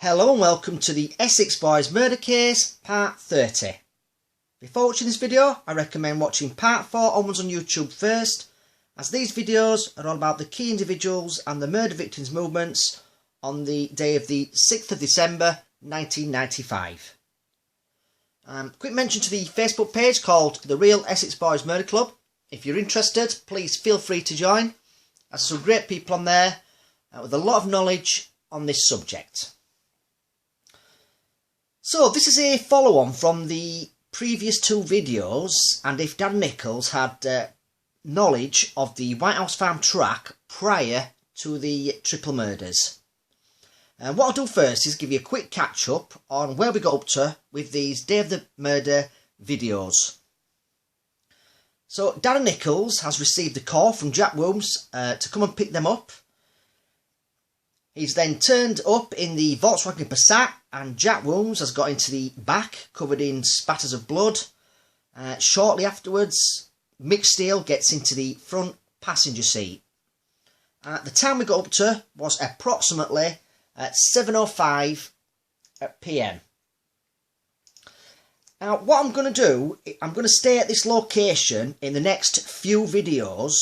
Hello and welcome to the Essex Boys Murder Case, part 30. Before watching this video, I recommend watching part 4 onwards on YouTube first, as these videos are all about the key individuals and the murder victims' movements on the day of the 6th of December 1995. Quick mention to the Facebook page called The Real Essex Boys Murder Club. If you're interested, please feel free to join. There's some great people on there with a lot of knowledge on this subject. So this is a follow-on from the previous two videos, and if Darren Nicholls had knowledge of the White House Farm track prior to the triple murders. What I'll do first is give you a quick catch-up on where we got up to with these Day of the Murder videos. So Darren Nicholls has received a call from Jack Wilms to come and pick them up. He's then turned up in the Volkswagen Passat, and Jack Wilms has got into the back, covered in spatters of blood. Shortly afterwards, Mick Steele gets into the front passenger seat. The time we got up to was approximately at 7:05 PM. Now, what I'm going to do, I'm going to stay at this location in the next few videos,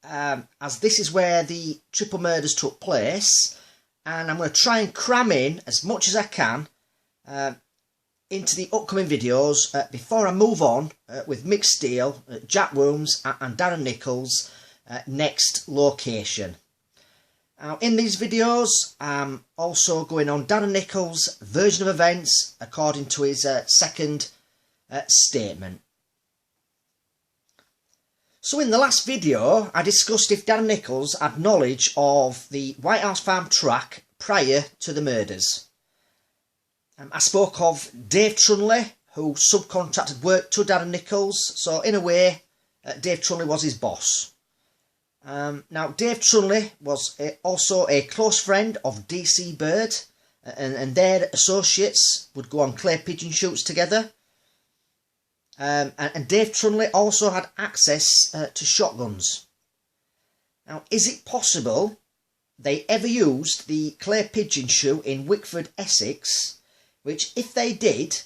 as this is where the triple murders took place. And I'm going to try and cram in as much as I can into the upcoming videos before I move on with Mick Steele, Jack Wilms and Darren Nicholls' next location. Now, in these videos, I'm also going on Darren Nicholls' version of events according to his second statement. So in the last video, I discussed if Darren Nicholls had knowledge of the White House Farm track prior to the murders. I spoke of Dave Trunley, who subcontracted work to Darren Nicholls, so in a way, Dave Trunley was his boss. Now, Dave Trunley was also a close friend of DC Bird, and their associates would go on clay pigeon shoots together. And Dave Trunley also had access to shotguns. Now, is it possible they ever used the clay pigeon shoot in Wickford, Essex, which if they did,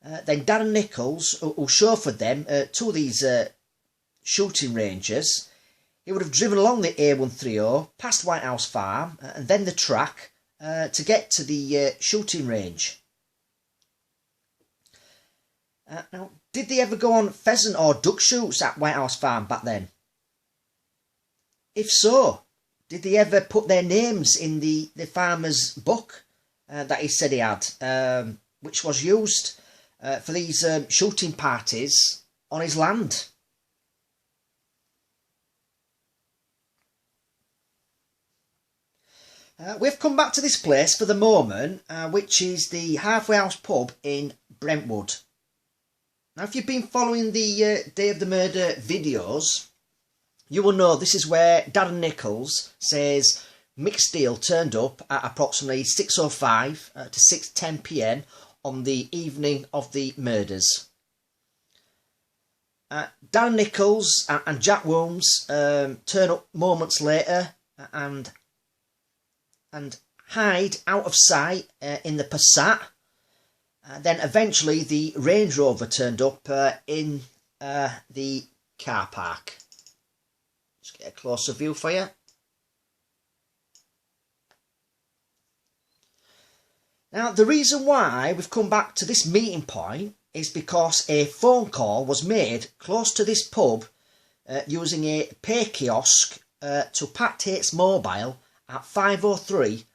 then Darren Nicholls, who chauffeured them to these shooting ranges, he would have driven along the A130 past White House Farm and then the track to get to the shooting range. Now, did they ever go on pheasant or duck shoots at White House Farm back then? If so, did they ever put their names in the farmer's book that he said he had, which was used for these shooting parties on his land? We've come back to this place for the moment, which is the Halfway House pub in Brentwood. Now, if you've been following the Day of the Murder videos, you will know this is where Darren Nicholls says Mick Steele turned up at approximately 6:05 to 6:10 PM on the evening of the murders. Darren Nicholls and Jack Wilms turn up moments later and hide out of sight in the Passat. Then eventually the Range Rover turned up in the car park. Just get a closer view for you. Now, the reason why we've come back to this meeting point is because a phone call was made close to this pub using a pay kiosk to Pat Tate's mobile at 5:03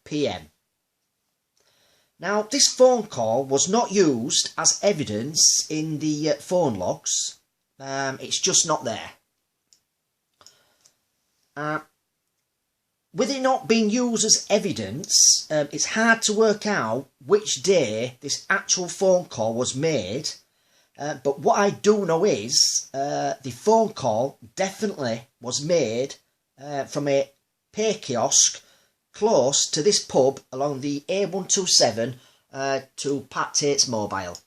PM. Now, this phone call was not used as evidence in the phone logs. It's just not there. With it not being used as evidence, it's hard to work out which day this actual phone call was made. But what I do know is the phone call definitely was made from a pay kiosk close to this pub along the A127 to Pat Tate's mobile.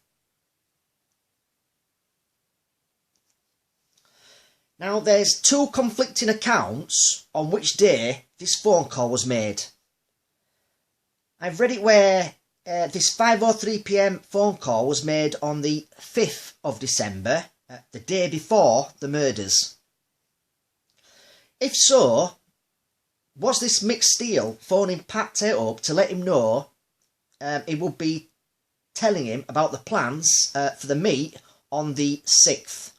Now, there's two conflicting accounts on which day this phone call was made. I've read it where this 5:03 p.m. phone call was made on the 5th of December, the day before the murders. If so, was this Mick Steele phoning Pat Tate up to let him know he would be telling him about the plans for the meet on the 6th?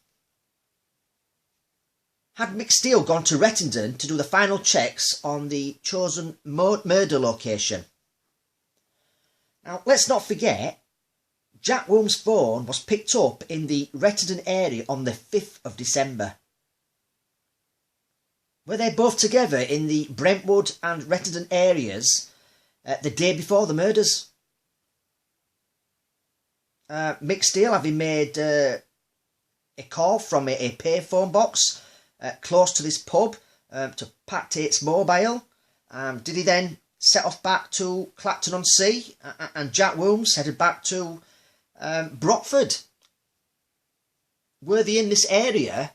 Had Mick Steele gone to Rettendon to do the final checks on the chosen murder location? Now, let's not forget, Jack Womb's phone was picked up in the Rettendon area on the 5th of December. Were they both together in the Brentwood and Rettendon areas the day before the murders? Mick Steele having made a call from a payphone box close to this pub to Pat Tate's mobile. Did he then set off back to Clacton-on-Sea, and Jack Wombs headed back to Brockford? Were they in this area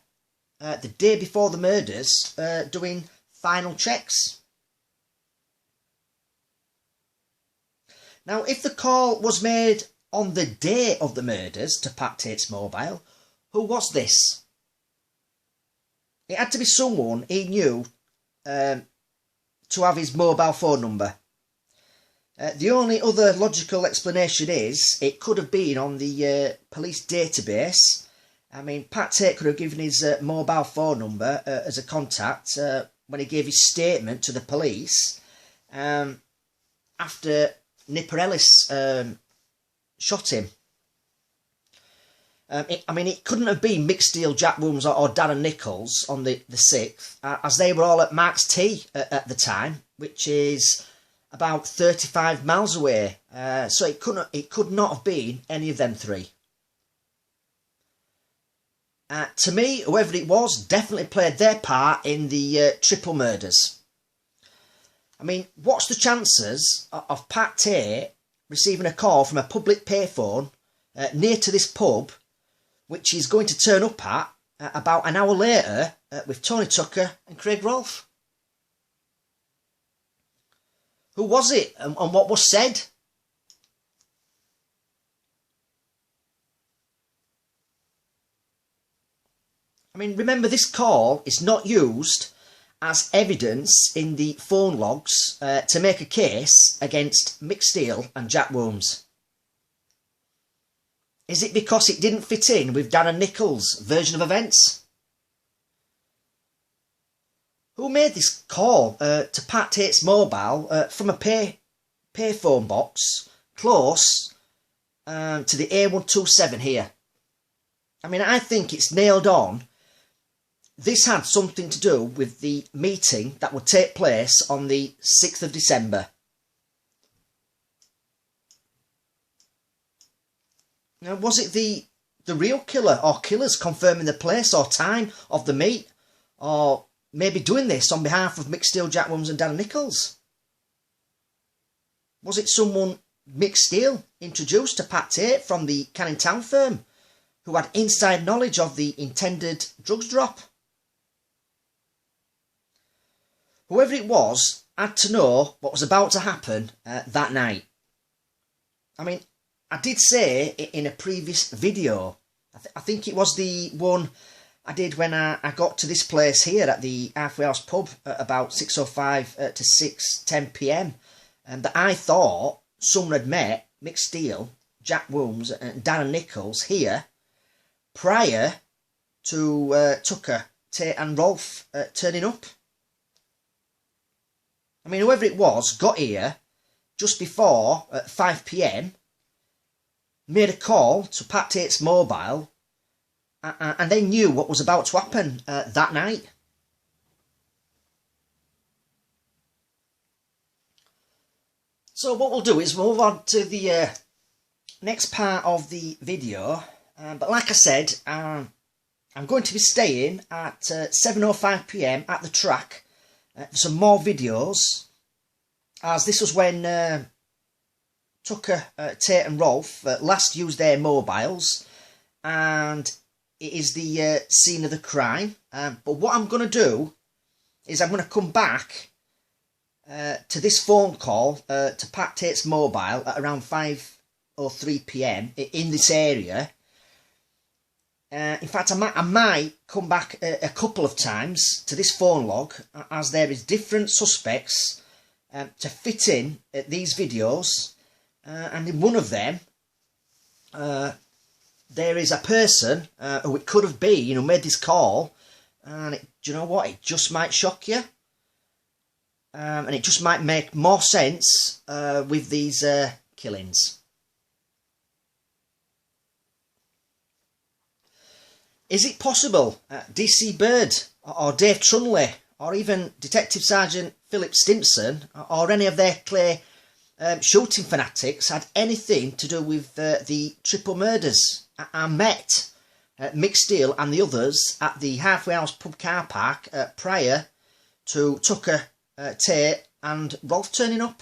the day before the murders doing final checks? Now, if the call was made on the day of the murders to Pat Tate's mobile, who was this? It had to be someone he knew to have his mobile phone number. The only other logical explanation is it could have been on the police database. I mean, Pat Tate could have given his mobile phone number as a contact when he gave his statement to the police after Nipper Ellis shot him. It couldn't have been Mick Steele, Jack Wombs or Darren Nicholls on the 6th, as they were all at Mark's Tea at the time, which is about 35 miles away. So it could not have been any of them three. To me, whoever it was definitely played their part in the triple murders. I mean, what's the chances of Pat Tate receiving a call from a public payphone near to this pub, which he's going to turn up at about an hour later with Tony Tucker and Craig Rolfe? Who was it, and what was said? I mean, remember, this call is not used as evidence in the phone logs to make a case against Mick Steele and Jack Wombs. Is it because it didn't fit in with Darren Nicholls' version of events? Who made this call to Pat Tate's mobile from a payphone box close to the A127 here? I mean, I think it's nailed on. This had something to do with the meeting that would take place on the 6th of December. Now, was it the real killer or killers confirming the place or time of the meet? Or maybe doing this on behalf of Mick Steele, Jack Wombs and Darren Nicholls? Was it someone Mick Steele introduced to Pat Tate from the Canning Town firm who had inside knowledge of the intended drugs drop? Whoever it was had to know what was about to happen that night. I mean, I did say in a previous video, I think it was the one I did when I got to this place here at the Halfway House pub at about 6:05 to 6:10 p.m, and that I thought someone had met Mick Steele, Jack Wombs and Darren Nicholls here prior to Tucker, Tate and Rolfe turning up. I mean, whoever it was got here just before 5 p.m, made a call to Pat Tate's mobile, and they knew what was about to happen that night. So what we'll do is move on to the next part of the video. But like I said, I'm going to be staying at 7:05 p.m. at the track for some more videos, as this was when Tucker, Tate and Rolfe last used their mobiles, and it is the scene of the crime. But what I'm going to do is I'm going to come back to this phone call to Pat Tate's mobile at around 5:03 p.m. in this area. In fact, I might come back a couple of times to this phone log, as there is different suspects to fit in these videos, and in one of them there is a person who it could have been who made this call, and do you know what? It just might shock you, and it just might make more sense with these killings. Is it possible DC Bird or Dave Trunley or even Detective Sergeant Philip Stimson or any of their clay shooting fanatics had anything to do with the triple murders? I met Mick Steele and the others at the Halfway House pub car park prior to Tucker, Tate and Rolf turning up.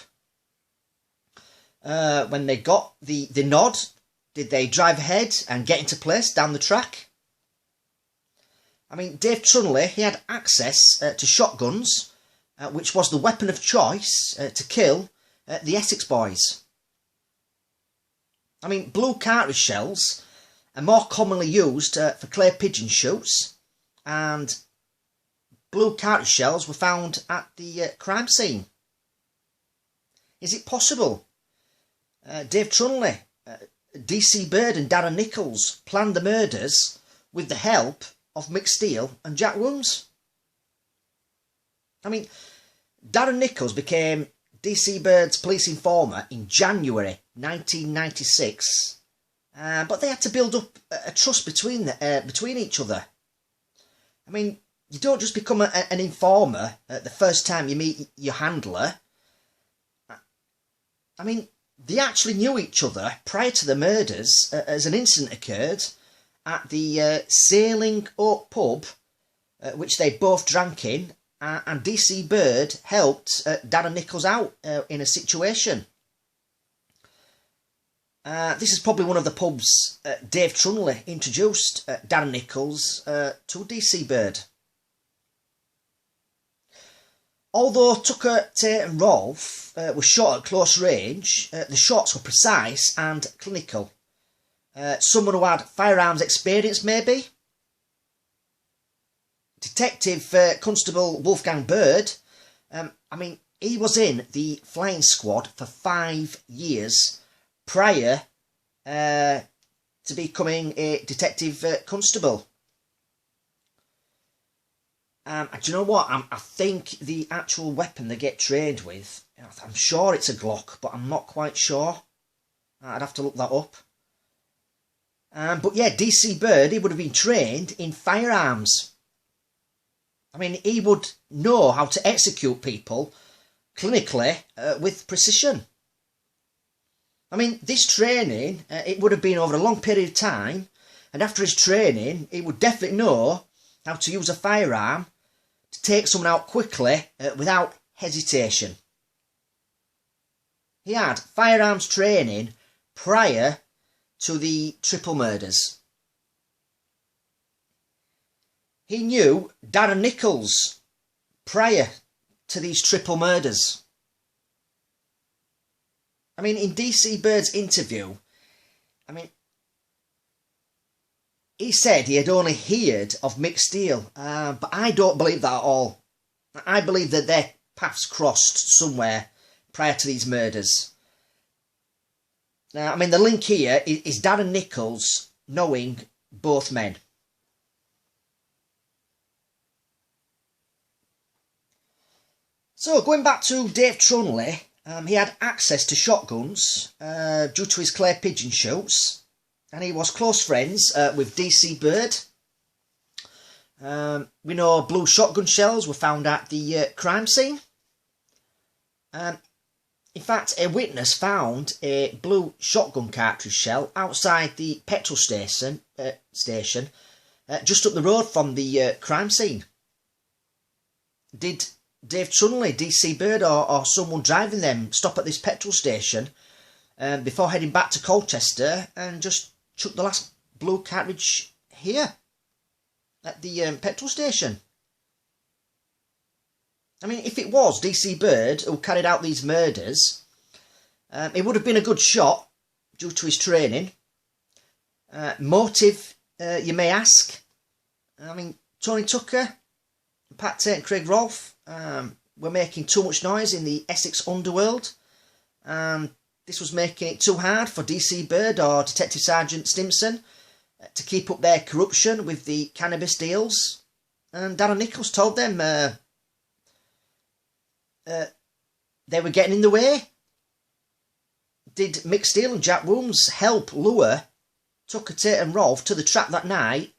When they got the nod, did they drive ahead and get into place down the track? I mean, Dave Trunley, he had access to shotguns, which was the weapon of choice to kill the Essex Boys. I mean, blue cartridge shells are more commonly used for clay pigeon shoots, and blue cartridge shells were found at the crime scene. Is it possible Dave Trunley, DC Bird and Darren Nicholls planned the murders with the help of Mick Steele and Jack Wooms? I mean, Darren Nicholls became DC Bird's police informer in January 1996, but they had to build up a trust between each other. I mean, you don't just become an informer the first time you meet your handler. I mean, they actually knew each other prior to the murders, as an incident occurred at the Sailing Oak pub, which they both drank in, and DC Bird helped Darren Nicholls out in a situation. This is probably one of the pubs Dave Trunley introduced Darren Nicholls to DC Bird. Although Tucker, Tate and Rolf were shot at close range, the shots were precise and clinical. Someone who had firearms experience, maybe? Detective Constable Wolfgang Bird, I mean, he was in the flying squad for 5 years prior to becoming a detective constable. And do you know what? I think the actual weapon they get trained with, I'm sure it's a Glock, but I'm not quite sure. I'd have to look that up. But yeah, DC Bird, he would have been trained in firearms. I mean, he would know how to execute people clinically with precision. I mean, this training, it would have been over a long period of time, and after his training, he would definitely know how to use a firearm to take someone out quickly without hesitation. He had firearms training prior to the triple murders. He knew Darren Nicholls prior to these triple murders. I mean, in DC Bird's interview, I mean, he said he had only heard of Mick Steele, but I don't believe that at all. I believe that their paths crossed somewhere prior to these murders. Now, I mean, the link here is Darren Nicholls knowing both men. So, going back to Dave Trunley, he had access to shotguns due to his clay pigeon shoots, and he was close friends with DC Bird. We know blue shotgun shells were found at the crime scene. In fact, a witness found a blue shotgun cartridge shell outside the petrol station, just up the road from the crime scene. Did Dave Trunley, DC Bird or someone driving them stop at this petrol station before heading back to Colchester and just chuck the last blue cartridge here at the petrol station? I mean, if it was DC Bird who carried out these murders, it would have been a good shot due to his training. Motive, you may ask. I mean, Tony Tucker, Pat Tate and Craig Rolfe were making too much noise in the Essex underworld. This was making it too hard for DC Bird or Detective Sergeant Stimson to keep up their corruption with the cannabis deals. And Darren Nicholls told them they were getting in the way. Did Mick Steele and Jack Wooms help lure Tucker, Tate and Rolfe to the trap that night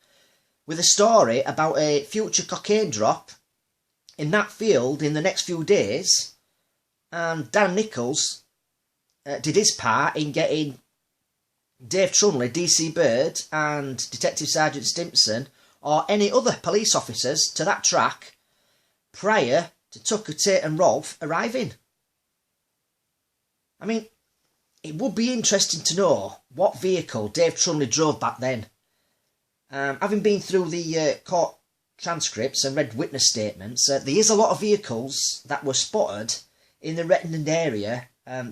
with a story about a future cocaine drop in that field in the next few days? And Darren Nicholls did his part in getting Dave Trunley, DC Bird and Detective Sergeant Stimson or any other police officers to that track prior to Tucker, Tate and Rolfe arriving. I mean, it would be interesting to know what vehicle Dave Trunley drove back then. Having been through the court transcripts and read witness statements, there is a lot of vehicles that were spotted in the Rettendon area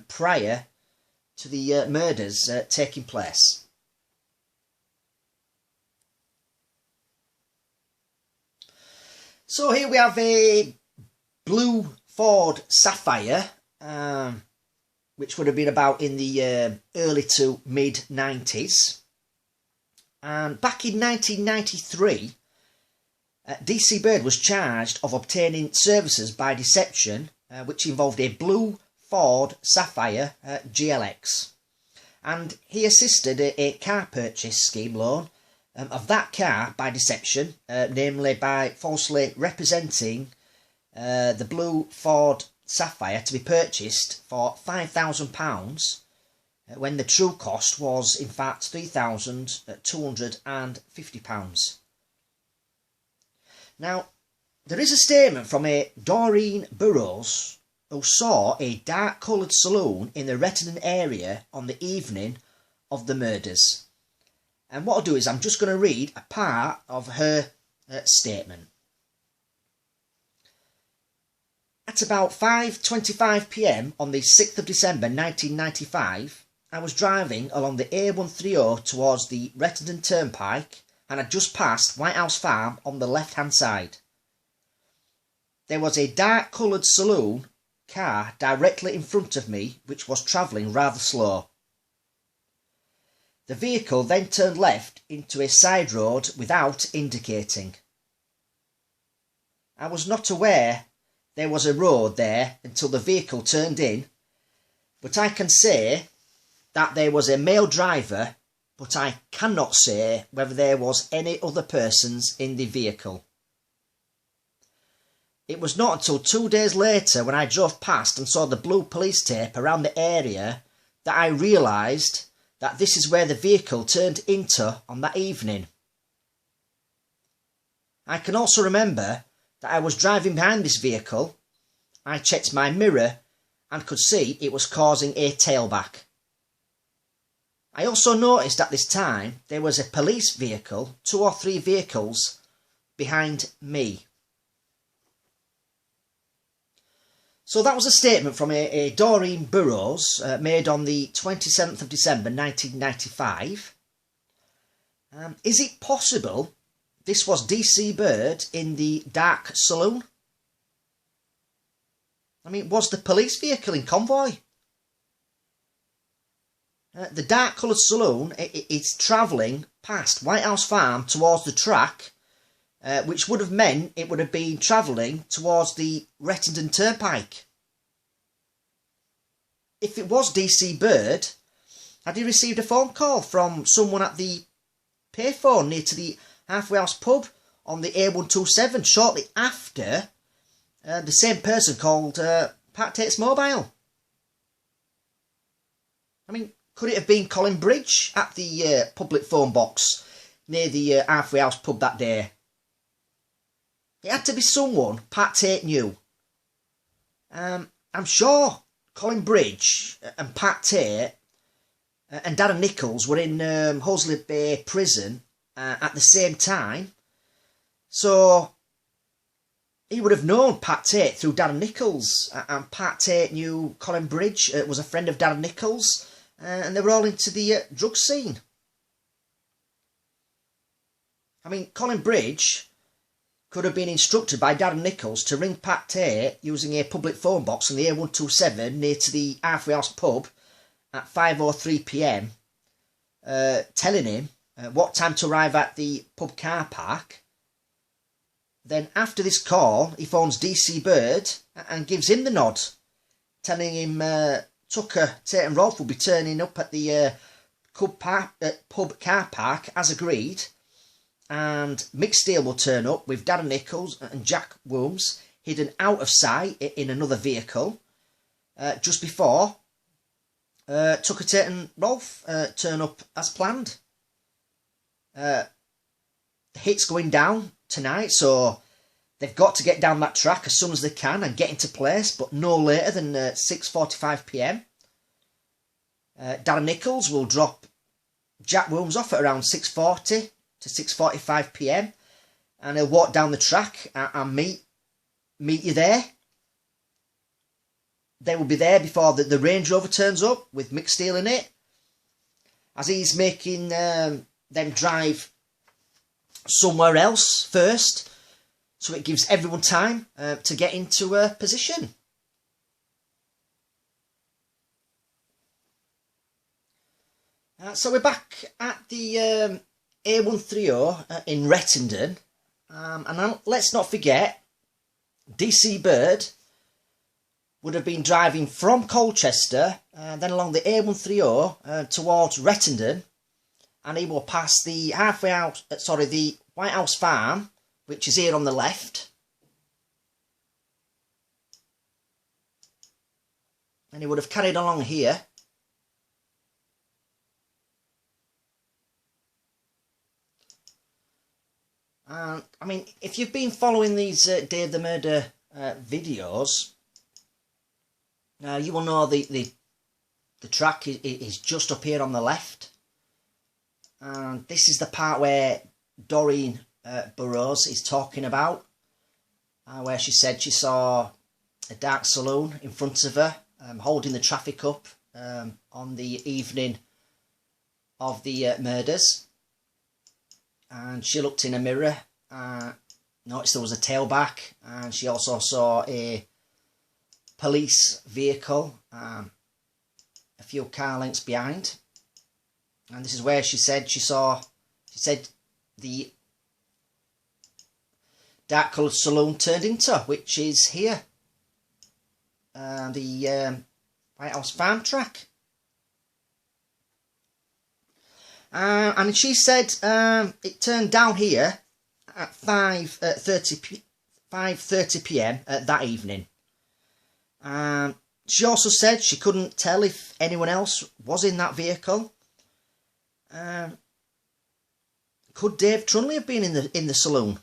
prior to the murders taking place. So here we have a blue Ford Sapphire, which would have been about in the early to mid-90s. And back in 1993, DC Bird was charged of obtaining services by deception, which involved a blue Ford Sapphire GLX. And he assisted a car purchase scheme loan of that car by deception, namely by falsely representing the blue Ford Sapphire to be purchased for £5,000 when the true cost was in fact £3,250. Now, there is a statement from a Doreen Burrows who saw a dark coloured saloon in the Rettendon area on the evening of the murders. And what I'll do is I'm just going to read a part of her statement. At about 5:25 p.m. on the 6th of December 1995, I was driving along the A130 towards the Rettendon Turnpike and had just passed White House Farm on the left-hand side. There was a dark coloured saloon car directly in front of me which was travelling rather slow. The vehicle then turned left into a side road without indicating. I was not aware there was a road there until the vehicle turned in, but I can say that there was a male driver, but I cannot say whether there was any other persons in the vehicle. It was not until 2 days later when I drove past and saw the blue police tape around the area that I realised that this is where the vehicle turned into on that evening. I can also remember that I was driving behind this vehicle. I checked my mirror and could see it was causing a tailback. I also noticed at this time there was a police vehicle, 2 or 3 vehicles, behind me. So that was a statement from a Doreen Burrows made on the 27th of December 1995. Is it possible this was DC Bird in the dark saloon? I mean, was the police vehicle in convoy? The dark coloured saloon is travelling past White House Farm towards the track, which would have meant it would have been travelling towards the Rettendon Turnpike. If it was DC Bird, had he received a phone call from someone at the payphone near to the Halfway House pub on the A127 shortly after the same person called Pat Tate's mobile? I mean, could it have been Colin Bridge at the public phone box near the Halfway House pub that day? It had to be someone Pat Tate knew. I'm sure Colin Bridge and Pat Tate and Darren Nicholls were in Hosley Bay Prison at the same time. So he would have known Pat Tate through Darren Nicholls, and Pat Tate knew Colin Bridge, was a friend of Darren Nicholls, and they were all into the drug scene. I mean, Colin Bridge could have been instructed by Darren Nicholls to ring Pat Tate using a public phone box on the A127 near to the Halfway House pub at 5:03 p.m, telling him what time to arrive at the pub car park. Then after this call, he phones DC Bird and gives him the nod, telling him Tucker, Tate and Rolfe will be turning up at the pub car park as agreed, and Mick Steele will turn up with Darren Nicholls and Jack Wilms hidden out of sight in another vehicle just before Tucker, Tate and Rolfe turn up as planned. The hit's going down tonight, so they've got to get down that track as soon as they can and get into place, but no later than 6:45 p.m. Darren Nicholls will drop Jack Wilms off at around 6:40 to 6:45 p.m, and he'll walk down the track and meet you there. They will be there before the Range Rover turns up with Mick Steele in it, as he's making them drive somewhere else first, so it gives everyone time to get into a position. So we're back at the A130 in Rettendon, and let's not forget, DC Bird would have been driving from Colchester, then along the A130 towards Rettendon, and he will pass the the White House Farm, which is here on the left, and he would have carried along here. I mean, if you've been following these Day of the Murder videos, you will know the track is just up here on the left, and this is the part where Doreen Burrows is talking about, where she said she saw a dark saloon in front of her, holding the traffic up on the evening of the murders. And she looked in a mirror, noticed there was a tailback, and she also saw a police vehicle a few car lengths behind. And this is where she said the dark coloured saloon turned into, which is here, the White House Farm track. And she said it turned down here at 5:30 p.m. That evening. She also said she couldn't tell if anyone else was in that vehicle. Could Dave Trunley have been in the saloon?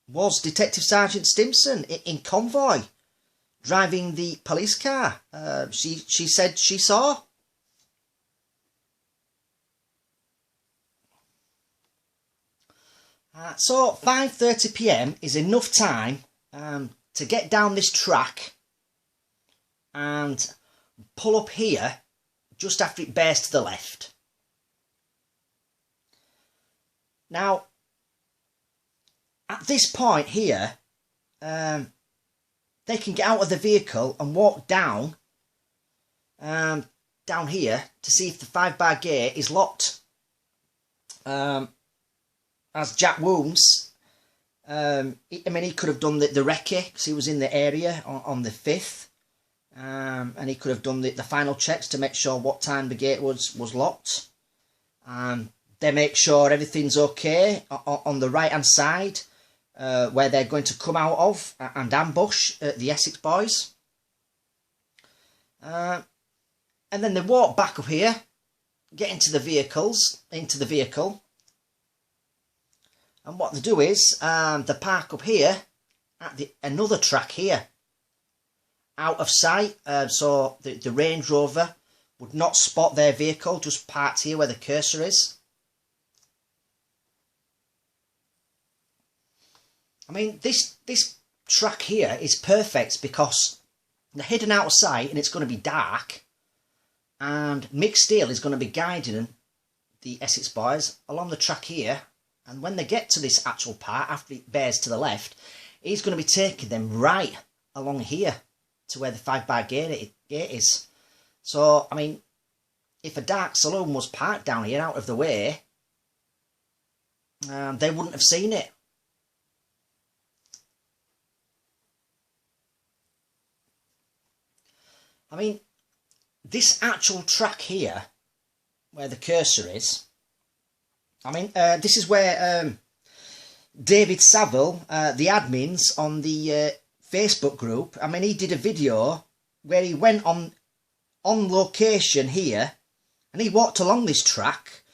Was Detective Sergeant Stimson in convoy driving the police car? She said she saw. So 5:30 p.m. is enough time to get down this track and pull up here just after it bears to the left. Now, at this point here, they can get out of the vehicle and walk down here to see if the 5-bar gate is locked. As Jack Wilms, he could have done the recce because he was in the area on the 5th, and he could have done the final checks to make sure what time the gate was locked. They make sure everything's okay on the right hand side, where they're going to come out of and ambush the Essex Boys. And then they walk back up here, get into the vehicle. And what they do is, they park up here at another track here, out of sight, so the Range Rover would not spot their vehicle, just parked here where the cursor is. I mean, this track here is perfect because they're hidden out of sight and it's going to be dark, and Mick Steele is going to be guiding the Essex Boys along the track here, and when they get to this actual part, after it bears to the left, he's going to be taking them right along here to where the 5-bar gate is. So, I mean, if a dark saloon was parked down here out of the way, they wouldn't have seen it. I mean, this actual track here, where the cursor is, I mean, this is where David Saville, the admins on the Facebook group, I mean, he did a video where he went on location here, and he walked along this track,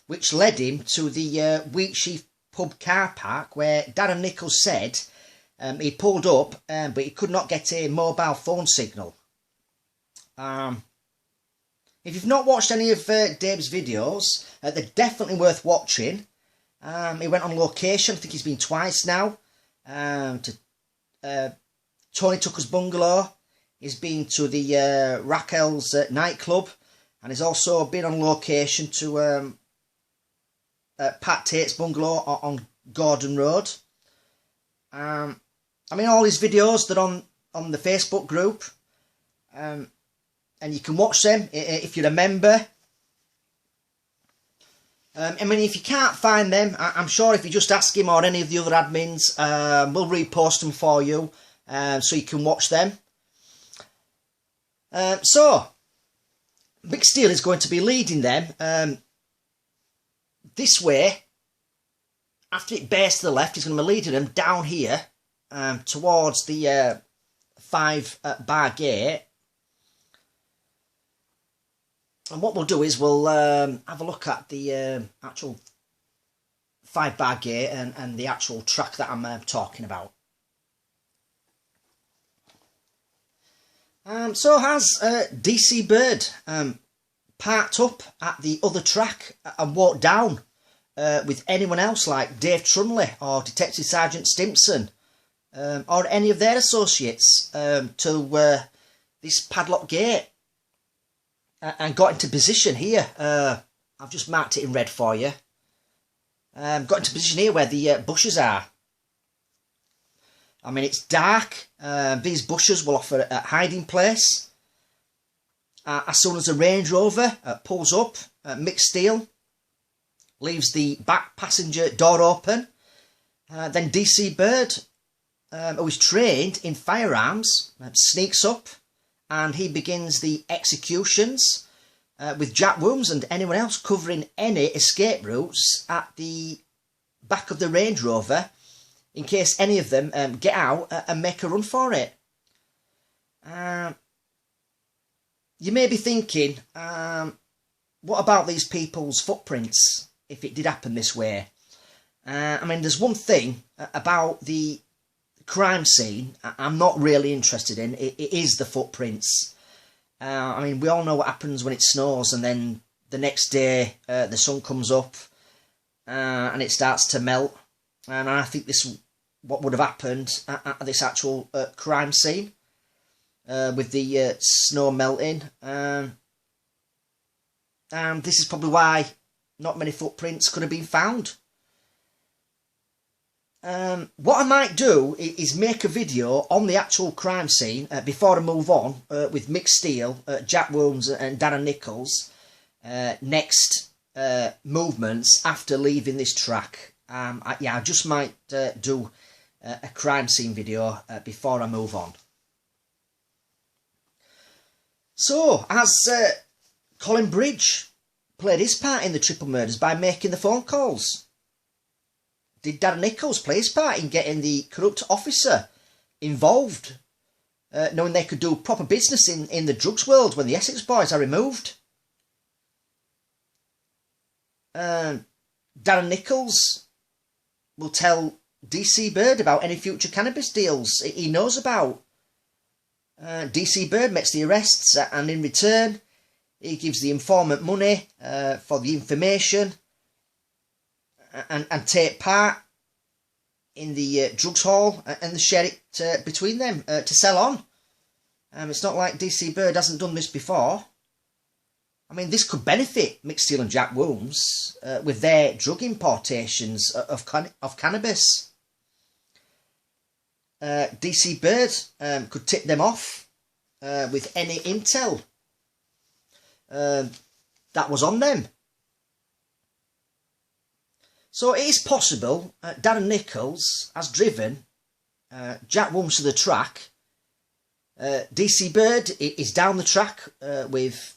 which led him to the Wheatsheaf pub car park, where Darren Nicholls said he pulled up, but he could not get a mobile phone signal. If you've not watched any of Dave's videos, they're definitely worth watching. He went on location, I think he's been twice now, to Tony Tucker's bungalow. He's been to the Raquel's nightclub, and he's also been on location to Pat Tate's bungalow on Gordon Road. I mean, all his videos, they're on the Facebook group. And you can watch them if you're a member. I mean, if you can't find them, I'm sure if you just ask him or any of the other admins, we'll repost them for you, so you can watch them. So, Mick Steele is going to be leading them this way. After it bears to the left, he's going to be leading them down here towards the 5-bar gate. And what we'll do is we'll have a look at the actual 5-bar gate and the actual track that I'm talking about. So has DC Bird parked up at the other track and walked down with anyone else like Dave Trunley or Detective Sergeant Stimpson or any of their associates to this padlock gate? And got into position here. I've just marked it in red for you. Got into position here where the bushes are. I mean, it's dark. These bushes will offer a hiding place. As soon as a Range Rover pulls up, Mick Steele leaves the back passenger door open. Then DC Bird, who is trained in firearms, sneaks up, and he begins the executions with Jack Wooms and anyone else covering any escape routes at the back of the Range Rover in case any of them get out and make a run for it. You may be thinking, what about these people's footprints if it did happen this way? I mean, there's one thing about the crime scene I'm not really interested in. It is the footprints. I mean, we all know what happens when it snows and then the next day the sun comes up and it starts to melt. And I think this is what would have happened at this actual crime scene with the snow melting. And this is probably why not many footprints could have been found. What I might do is make a video on the actual crime scene before I move on with Mick Steele, Jack Williams and Darren Nicholls next movements after leaving this track. I just might do a crime scene video before I move on. So, has Colin Bridge played his part in the triple murders by making the phone calls? Did Darren Nicholls play his part in getting the corrupt officer involved, knowing they could do proper business in the drugs world when the Essex Boys are removed? Darren Nicholls will tell DC Bird about any future cannabis deals he knows about. DC Bird makes the arrests and in return he gives the informant money for the information and take part in the drugs hall and they share it between them to sell on. It's not like DC Bird hasn't done this before. I mean, this could benefit Mick Steele and Jack Wilms with their drug importations of cannabis. DC Bird could tip them off with any intel that was on them. So it is possible Darren Nicholls has driven Jack Wilms to the track. DC Bird is down the track with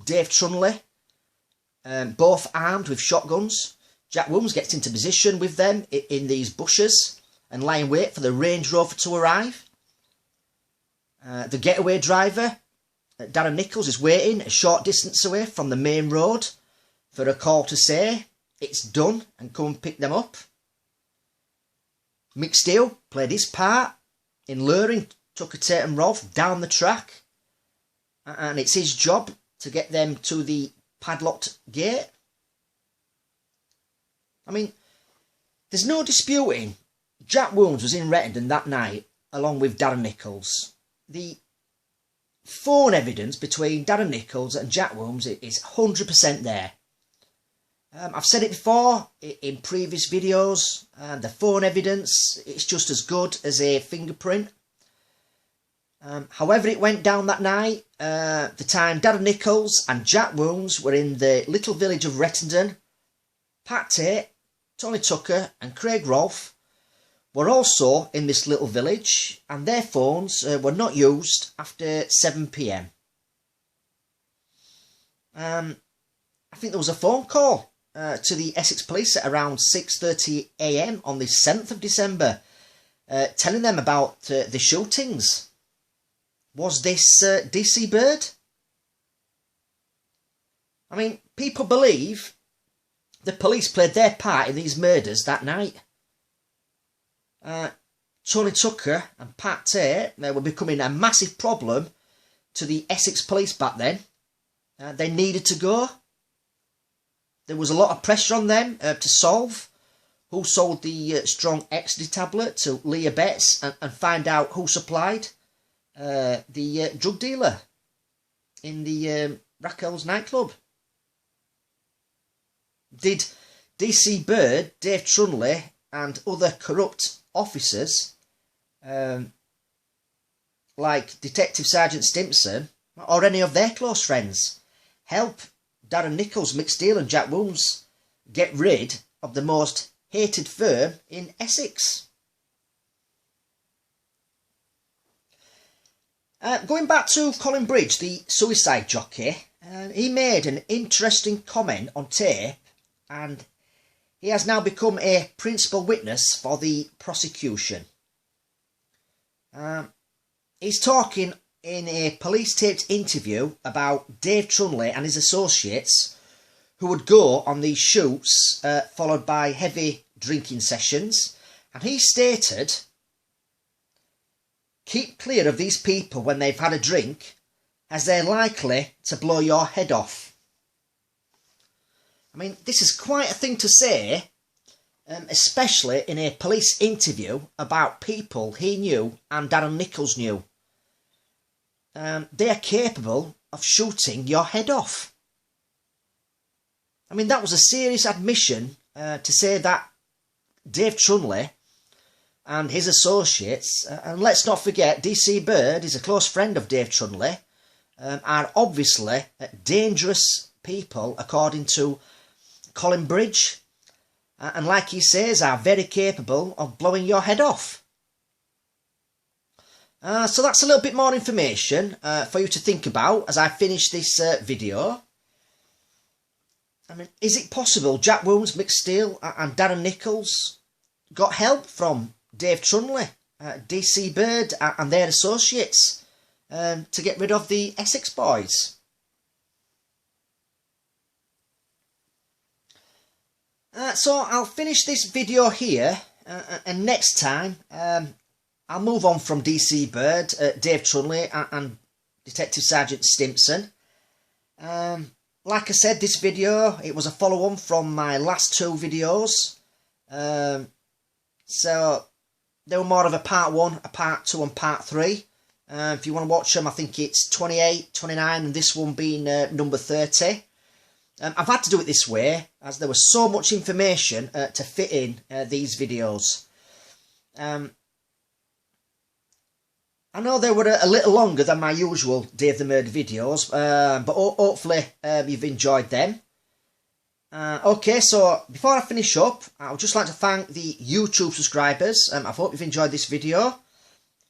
Dave Trunley, both armed with shotguns. Jack Wilms gets into position with them in these bushes and lie in wait for the Range Rover to arrive. The getaway driver, Darren Nicholls, is waiting a short distance away from the main road for a call to say it's done and come and pick them up. Mick Steele played his part in luring Tucker Tate and Rolf down the track, and it's his job to get them to the padlocked gate. I mean, there's no disputing Jack Wilms was in Rettendon that night along with Darren Nicholls. The phone evidence between Darren Nicholls and Jack Wilms is 100% there. I've said it before in previous videos, the phone evidence is just as good as a fingerprint. However it went down that night, the time Darren Nicholls and Jack Wilms were in the little village of Rettendon, Pat Tate, Tony Tucker and Craig Rolfe were also in this little village, and their phones were not used after 7 PM. I think there was a phone call to the Essex Police at around 6:30 AM on the 7th of December, telling them about the shootings. Was this DC Bird? I mean, people believe the police played their part in these murders that night. Tony Tucker and Pat Tate were becoming a massive problem to the Essex Police back then. They needed to go. There was a lot of pressure on them to solve who sold the strong ecstasy tablet to Leah Betts and find out who supplied the drug dealer in the Raquel's nightclub. Did DC Bird, Dave Trunley and other corrupt officers like Detective Sergeant Stimpson or any of their close friends help Darren Nicholls, Mick Steele and Jack Wilms get rid of the most hated firm in Essex? Going back to Colin Bridge, the Suicide Jockey, he made an interesting comment on tape, and he has now become a principal witness for the prosecution. He's talking in a police taped interview about Dave Trunley and his associates who would go on these shoots followed by heavy drinking sessions, and he stated, "Keep clear of these people when they've had a drink, as they're likely to blow your head off." I mean, this is quite a thing to say, especially in a police interview about people he knew and Darren Nicholls knew. They are capable of shooting your head off. I mean, that was a serious admission to say that Dave Trunley and his associates, and let's not forget DC Bird is a close friend of Dave Trunley, are obviously dangerous people according to Colin Bridge, and like he says, are very capable of blowing your head off. So that's a little bit more information for you to think about as I finish this video. I mean, is it possible Jack Wilms, Mick Steele and Darren Nicholls got help from Dave Trunley, DC Bird and their associates to get rid of the Essex Boys? So I'll finish this video here, and next time I'll move on from DC Bird, Dave Trunley and Detective Sergeant Stimpson. Like I said, this video, it was a follow-on from my last two videos. So they were more of a part 1, a part 2 and part 3. If you want to watch them, I think it's 28, 29 and this one being number 30. I've had to do it this way as there was so much information to fit in these videos. I know they were a little longer than my usual Day of the Murder videos, but hopefully you've enjoyed them. Okay, so before I finish up, I would just like to thank the YouTube subscribers. I hope you've enjoyed this video.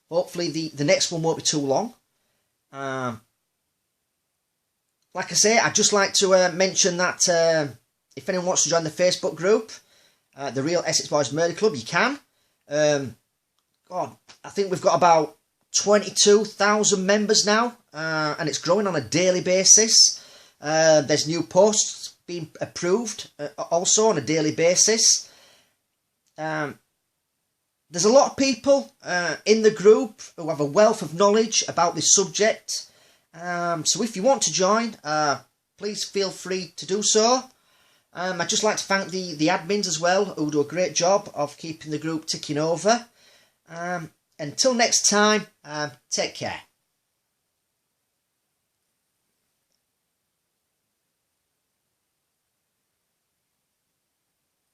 Hopefully the next one won't be too long. Like I say, I'd just like to mention that if anyone wants to join the Facebook group, the Real Essex Boys Murder Club, you can. God, I think we've got about 22,000 members now, and it's growing on a daily basis. There's new posts being approved also on a daily basis. There's a lot of people in the group who have a wealth of knowledge about this subject. So if you want to join, please feel free to do so. I'd just like to thank the admins as well, who do a great job of keeping the group ticking over. Until next time, take care.